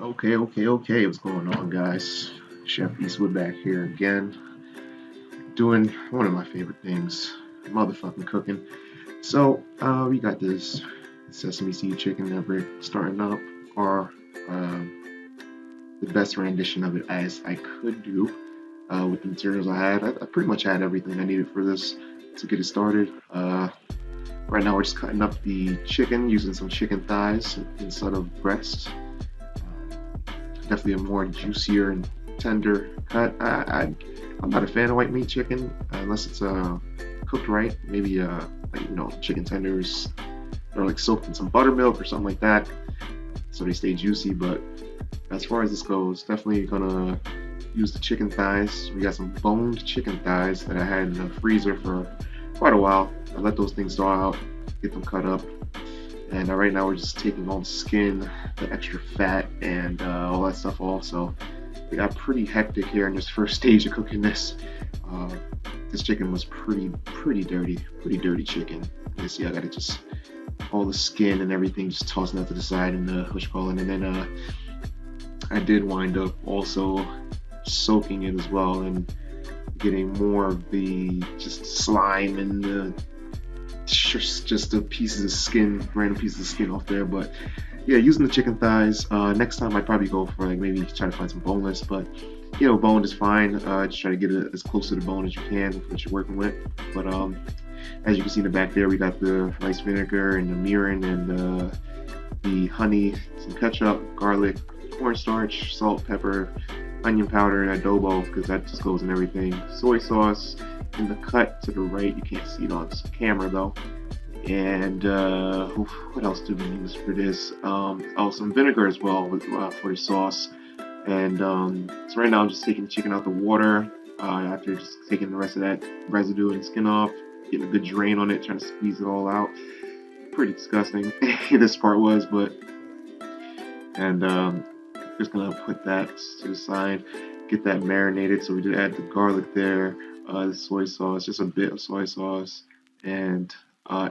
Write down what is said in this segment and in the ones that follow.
Okay. What's going on, guys? Chef Eastwood back here again, doing one of my favorite things, motherfucking cooking. We got this sesame seed chicken that we're starting up, or uh, the best rendition of it as I could do with the materials I had. I pretty much had everything I needed for this to get it started. Right now, we're just cutting up the chicken using some chicken thighs instead of breast. Definitely a more juicier and tender cut. I'm not a fan of white meat chicken unless it's cooked right. Maybe chicken tenders or like soaked in some buttermilk or something like that, so they stay juicy. But as far as this goes, definitely gonna use the chicken thighs. We got some boned chicken thighs that I had in the freezer for quite a while. I let those things thaw out, get them cut up, and right now we're just taking all the skin, the extra fat, and all that stuff off. So we got pretty hectic here in this first stage of cooking this. Uh, this chicken was pretty dirty chicken. You see, I got it just all the skin and everything just tossing out to the side and what you call it. And then I did wind up also soaking it as well and getting more of the just slime and the just the pieces of skin, random pieces of skin off there. But yeah, using the chicken thighs. Next time I'd probably go for like maybe try to find some boneless, but boned is fine. Just try to get it as close to the bone as you can with what you're working with. But as you can see in the back there, we got the rice vinegar and the mirin and the honey, some ketchup, garlic, cornstarch, salt, pepper, onion powder, and adobo, because that just goes in everything. Soy sauce in the cut to the right. You can't see it on camera though. And what else do we use for this? Some vinegar as well for the sauce. And so right now I'm just taking the chicken out the water after just taking the rest of that residue and skin off, getting a good drain on it, trying to squeeze it all out. Pretty disgusting this part was, but and just gonna put that to the side, get that marinated. So we did add the garlic there, the soy sauce, just a bit of soy sauce, and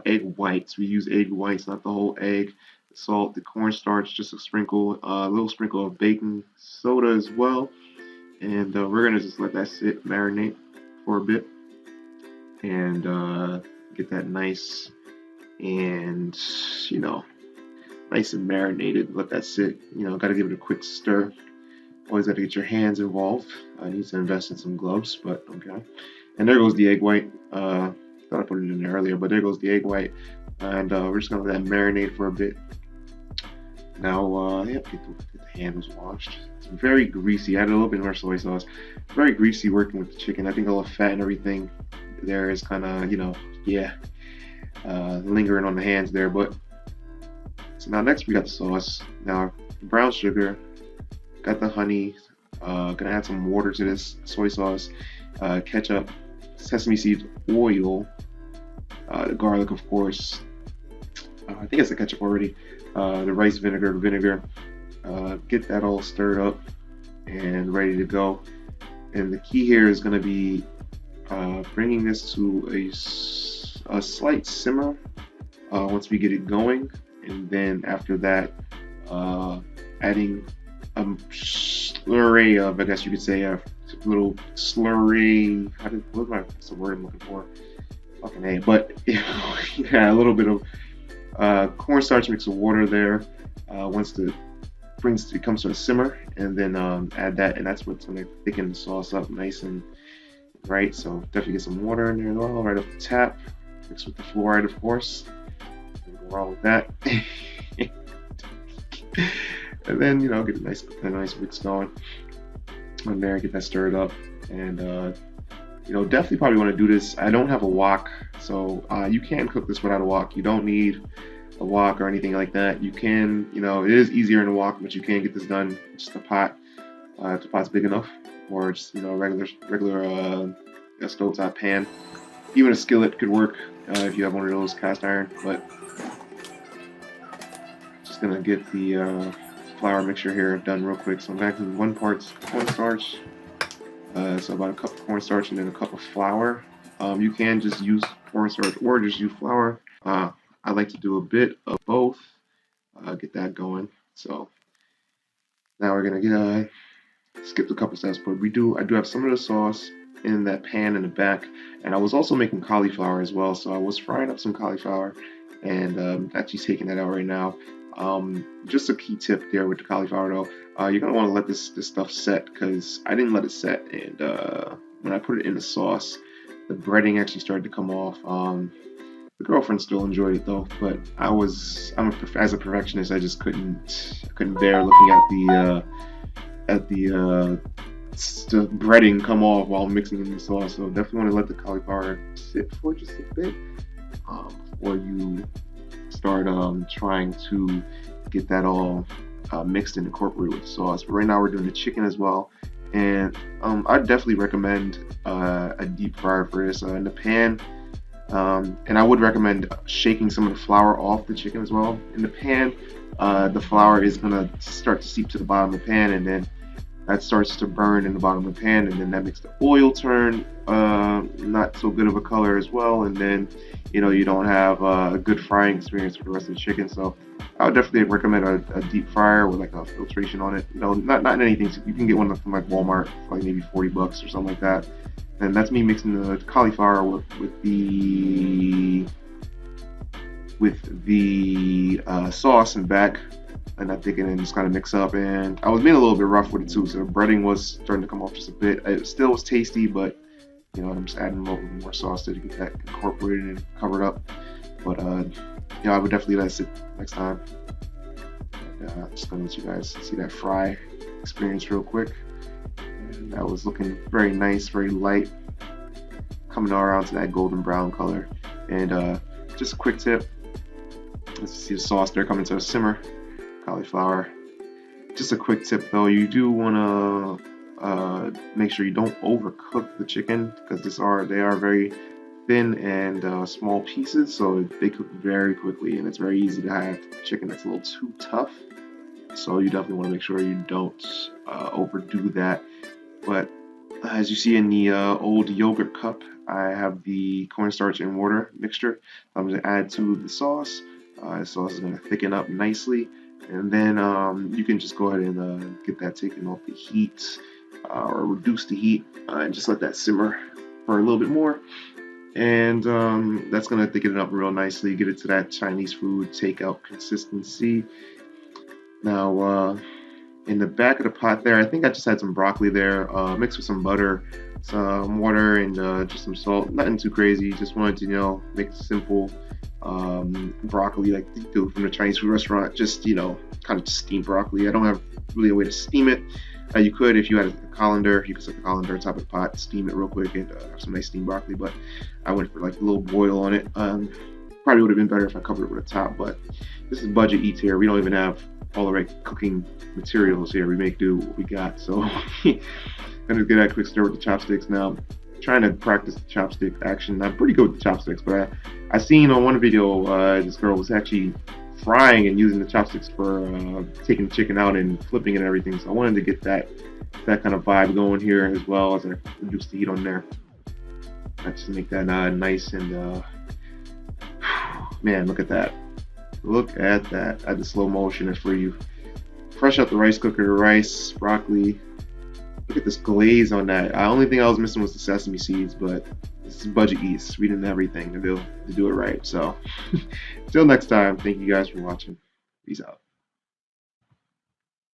egg whites. We use egg whites, not the whole egg. The salt, the cornstarch, just a sprinkle, a little sprinkle of baking soda as well. And we're gonna just let that sit, marinate for a bit, and get that nice and nice and marinated. Let that sit. Got to give it a quick stir. Always got to get your hands involved. I need to invest in some gloves, but okay. And there goes the egg white. Thought I put it in there earlier, but there goes the egg white. And we're just gonna let that marinate for a bit. Now, get the handles washed. It's very greasy. I had a little bit more soy sauce. Very greasy working with the chicken. I think all the fat and everything there is kind of, lingering on the hands there. But so now next we got the sauce. Now brown sugar, got the honey. Gonna add some water to this soy sauce, ketchup, sesame seed oil, the garlic, of course. I think it's the ketchup already. The rice vinegar. Get that all stirred up and ready to go. And the key here is going to be bringing this to a slight simmer once we get it going. And then after that, adding a slurry of, I guess you could say, a little slurry. What's the word I'm looking for? Fucking A. But yeah, a little bit of cornstarch mixed with water there. Once it comes to a simmer, and then add that, and that's what's going to thicken the sauce up nice and right. So definitely get some water in there as well, right off the tap. Mix with the fluoride, of course. Nothing wrong with that. And then get a nice mix going on there. Get that stirred up, and definitely probably want to do this. I don't have a wok, so you can cook this without a wok. You don't need a wok or anything like that. You can, it is easier in a wok, but you can get this done in just a pot. If the pot's big enough, or just regular stovetop pan. Even a skillet could work if you have one of those cast iron. But just gonna get the flour mixture here done real quick. So I'm back to 1 part cornstarch. So about a cup of cornstarch and then a cup of flour. You can just use cornstarch or just use flour. I like to do a bit of both. Get that going. So Now we're gonna skip a couple steps, but I do have some of the sauce in that pan in the back, and I was also making cauliflower as well. So I was frying up some cauliflower, and actually taking that out right now. Just a key tip there with the cauliflower though, you're gonna want to let this stuff set because I didn't let it set, and when I put it in the sauce, the breading actually started to come off. The girlfriend still enjoyed it though, but as a perfectionist, I just couldn't bear looking at the breading come off while mixing in the sauce. So definitely want to let the cauliflower sit for just a bit before you start trying to get that all mixed and incorporated with the sauce. But right now we're doing the chicken as well, and I'd definitely recommend a deep fryer for this in the pan. And I would recommend shaking some of the flour off the chicken as well. In the pan, the flour is gonna start to seep to the bottom of the pan, and then that starts to burn in the bottom of the pan, and then that makes the oil turn not so good of a color as well, and then you don't have a good frying experience for the rest of the chicken. So I would definitely recommend a deep fryer with like a filtration on it. Not anything. You can get one from like Walmart for like maybe $40 or something like that. And that's me mixing the cauliflower with the sauce in the back, and I think and just kind of mix up. And I was being a little bit rough with it too, so the breading was starting to come off just a bit. It still was tasty, but I'm just adding a little bit more sauce to get that incorporated and covered up. But I would definitely let it sit next time. And, just gonna let you guys see that fry experience real quick. And that was looking very nice, very light, coming all around to that golden brown color. And just a quick tip, let's see the sauce there coming to a simmer, cauliflower. Just a quick tip though, you do want to make sure you don't overcook the chicken because they are very thin and small pieces, so they cook very quickly, and it's very easy to have chicken that's a little too tough. So you definitely want to make sure you don't overdo that. But as you see in the old yogurt cup, I have the cornstarch and water mixture. I'm going to add to the sauce. The sauce is going to thicken up nicely. And then you can just go ahead and get that taken off the heat or reduce the heat and just let that simmer for a little bit more. And that's going to thicken it up real nicely, get it to that Chinese food takeout consistency. Now, in the back of the pot there, I think I just had some broccoli there, mixed with some butter, some water, and just some salt. Nothing too crazy. Just wanted to, make simple broccoli like they do from the Chinese food restaurant. Just, kind of steamed broccoli. I don't have really a way to steam it. You could, if you had a colander, you could set the colander on top of the pot, steam it real quick, and have some nice steamed broccoli. But I went for like a little boil on it. Probably would have been better if I covered it with a top, but this is budget eats here. We don't even have all the right cooking materials here. We make do what we got. So gonna get that quick stir with the chopsticks now. Trying to practice the chopstick action. I'm pretty good with the chopsticks, but I seen on one video this girl was actually frying and using the chopsticks for taking the chicken out and flipping it and everything. So I wanted to get that kind of vibe going here as well as I reduce the heat on there. Just to make that nice and man, look at that. Look at that. I did slow motion it for you. Fresh out the rice cooker, the rice, broccoli. Look at this glaze on that. The only thing I was missing was the sesame seeds, but this is budget eats. We didn't have everything to do it right. So until next time, thank you guys for watching. Peace out.